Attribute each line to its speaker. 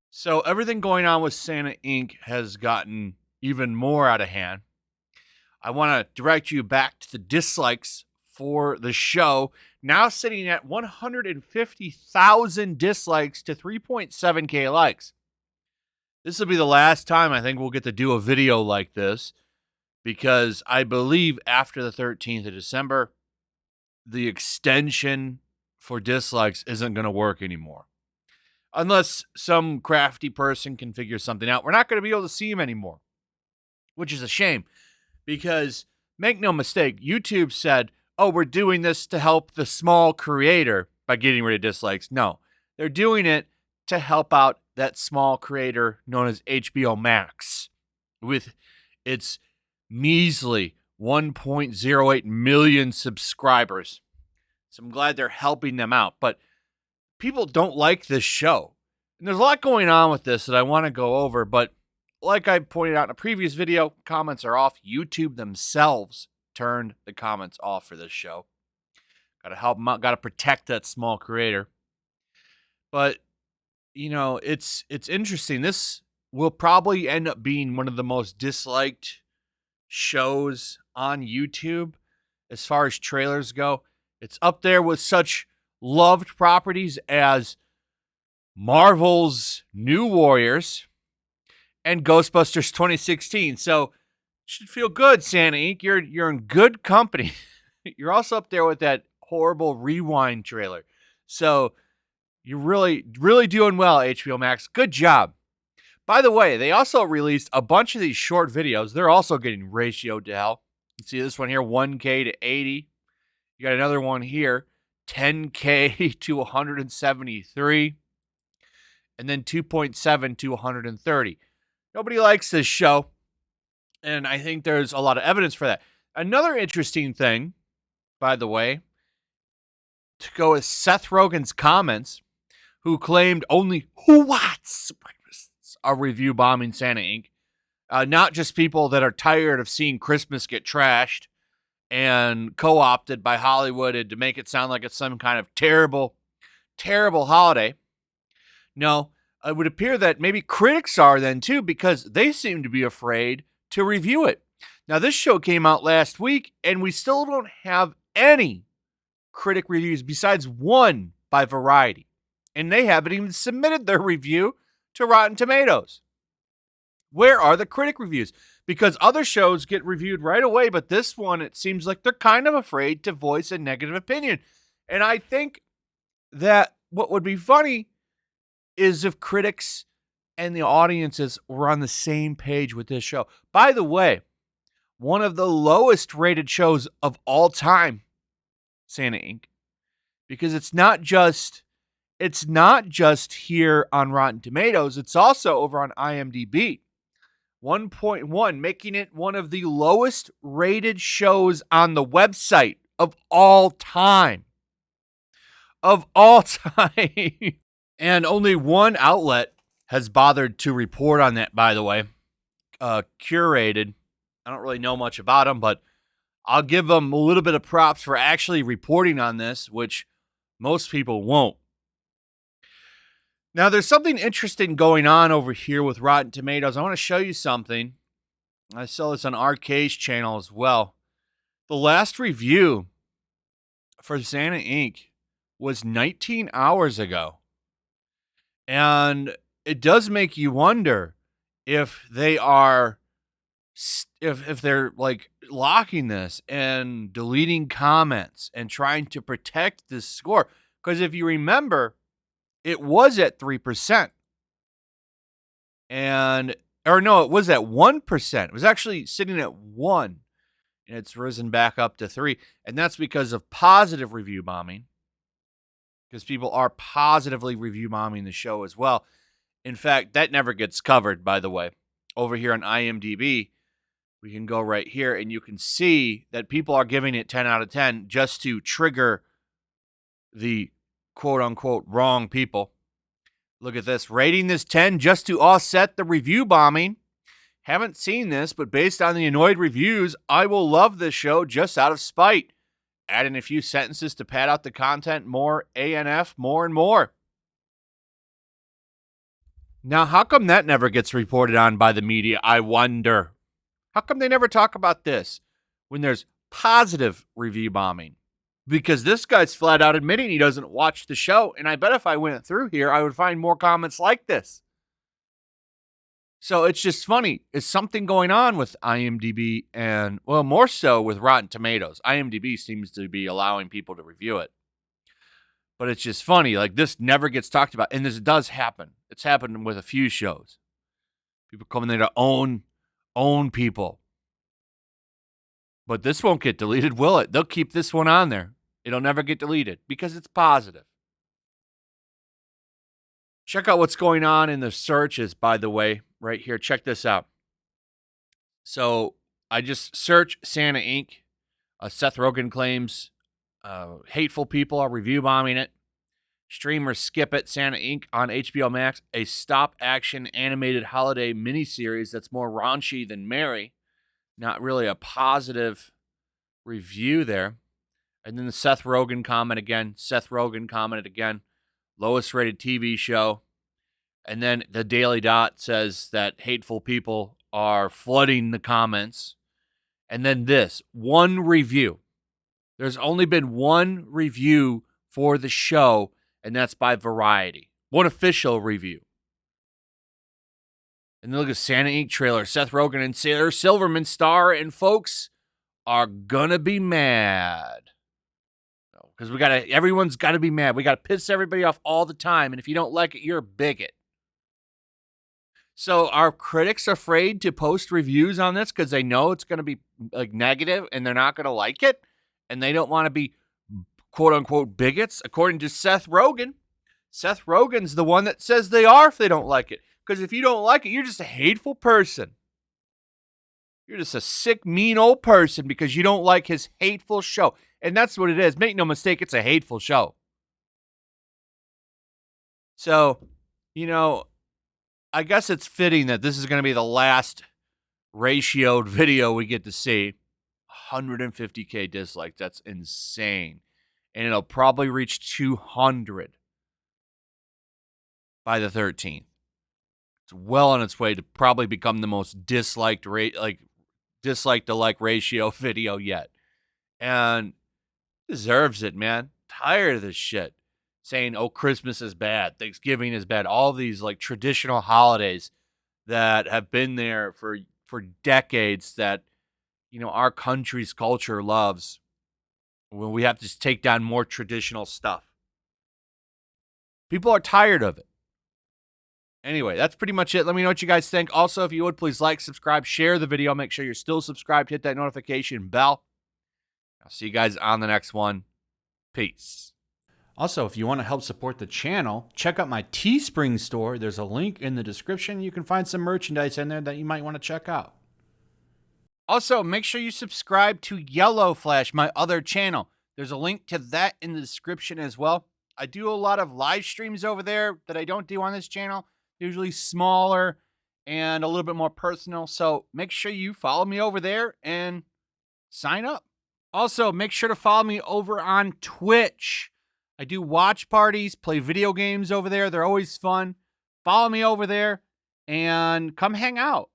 Speaker 1: So everything going on with Santa Inc. has gotten even more out of hand. I want to direct you back to the dislikes for the show, now sitting at 150,000 dislikes to 3.7K likes. This will be the last time I think we'll get to do a video like this, because I believe after the 13th of December, the extension for dislikes isn't going to work anymore. Unless some crafty person can figure something out. We're not going to be able to see him anymore, which is a shame, because make no mistake, YouTube said, oh, we're doing this to help the small creator by getting rid of dislikes. No, they're doing it to help out that small creator known as HBO Max with its measly 1.08 million subscribers. So I'm glad they're helping them out. But people don't like this show. And there's a lot going on with this that I want to go over, but like I pointed out in a previous video, comments are off. YouTube themselves turned the comments off for this show. Got to help them out, got to protect that small creator. But, you know, it's interesting. This will probably end up being one of the most disliked shows on YouTube as far as trailers go. It's up there with such loved properties as Marvel's New Warriors and Ghostbusters 2016. So should feel good, Santa Inc. You're in good company. You're also up there with that horrible Rewind trailer. So you're really, really doing well, HBO Max. Good job. By the way, they also released a bunch of these short videos. They're also getting ratioed to hell. You see this one here, 1K to 80. You got another one here, 10K to 173. And then 2.7 to 130. Nobody likes this show. And I think there's a lot of evidence for that. Another interesting thing, by the way, to go with Seth Rogen's comments, who claimed only white supremacists are review bombing Santa Inc. Not just people that are tired of seeing Christmas get trashed and co-opted by Hollywood to make it sound like it's some kind of terrible, terrible holiday. No, it would appear that maybe critics are then too, because they seem to be afraid to review it. Now, this show came out last week, and we still don't have any critic reviews besides one by Variety. And they haven't even submitted their review to Rotten Tomatoes. Where are the critic reviews? Because other shows get reviewed right away, but this one, it seems like they're kind of afraid to voice a negative opinion. And I think that what would be funny is if critics and the audiences were on the same page with this show. By the way, one of the lowest rated shows of all time, Santa Inc., because it's not just here on Rotten Tomatoes, it's also over on IMDb. 1.1, making it one of the lowest rated shows on the website of all time. Of all time. And only one outlet has bothered to report on that, by the way. Curated. I don't really know much about them, but I'll give them a little bit of props for actually reporting on this, which most people won't. Now, there's something interesting going on over here with Rotten Tomatoes. I want to show you something. I saw this on RK's channel as well. The last review for Santa Inc. was 19 hours ago. And it does make you wonder if they are, if they're like locking this and deleting comments and trying to protect this score. Because if you remember, it was at 3%. It was at 1%. It was actually sitting at 1. And it's risen back up to 3. And that's because of positive review bombing. Because people are positively review bombing the show as well. In fact, that never gets covered, by the way. Over here on IMDb, we can go right here, and you can see that people are giving it 10 out of 10 just to trigger the quote-unquote wrong people. Look at this. Rating this 10 just to offset the review bombing. Haven't seen this, but based on the annoyed reviews, I will love this show just out of spite. add in a few sentences to pad out the content, more ANF, more and more. Now, how come that never gets reported on by the media? I wonder. How come they never talk about this when there's positive review bombing? Because this guy's flat out admitting he doesn't watch the show. And I bet if I went through here, I would find more comments like this. So it's just funny. Is something going on with IMDb and, well, more so with Rotten Tomatoes? IMDb seems to be allowing people to review it. But it's just funny. Like, this never gets talked about. And this does happen. It's happened with a few shows. People coming there to own people. But this won't get deleted, will it? They'll keep this one on there. It'll never get deleted because it's positive. Check out what's going on in the searches, by the way, right here. Check this out. So I just search Santa Inc. Seth Rogen claims hateful people are review bombing it. Streamers skip it. Santa Inc. on HBO Max, a stop-action animated holiday miniseries that's more raunchy than merry. Not really a positive review there. And then the Seth Rogen comment again. Seth Rogen commented again. Lowest rated TV show. And then the Daily Dot says that hateful people are flooding the comments. And then this, one review. There's only been one review for the show, and that's by Variety. One official review. And then look at Santa Inc. trailer. Seth Rogen and Sarah Silverman star, and folks are gonna be mad. Because everyone's got to be mad. We got to piss everybody off all the time. And if you don't like it, you're a bigot. So are critics afraid to post reviews on this because they know it's going to be like negative and they're not going to like it? And they don't want to be quote unquote bigots? According to Seth Rogen, Seth Rogen's the one that says they are if they don't like it. Because if you don't like it, you're just a hateful person. You're just a sick, mean old person because you don't like his hateful show. And that's what it is. Make no mistake, it's a hateful show. So, I guess it's fitting that this is going to be the last ratioed video we get to see. 150K dislikes. That's insane. And it'll probably reach 200 by the 13th. It's well on its way to probably become the most disliked to like ratio video yet. And deserves it, man. Tired of this shit. Saying, oh, Christmas is bad. Thanksgiving is bad. All these like traditional holidays that have been there for decades that, our country's culture loves. When we have to take down more traditional stuff. People are tired of it. Anyway, that's pretty much it. Let me know what you guys think. Also, if you would, please like, subscribe, share the video. Make sure you're still subscribed. Hit that notification bell. I'll see you guys on the next one. Peace. Also, if you want to help support the channel, check out my Teespring store. There's a link in the description. You can find some merchandise in there that you might want to check out. Also, make sure you subscribe to YellowFlash, my other channel. There's a link to that in the description as well. I do a lot of live streams over there that I don't do on this channel. Usually smaller and a little bit more personal. So make sure you follow me over there and sign up. Also, make sure to follow me over on Twitch. I do watch parties, play video games over there. They're always fun. Follow me over there and come hang out.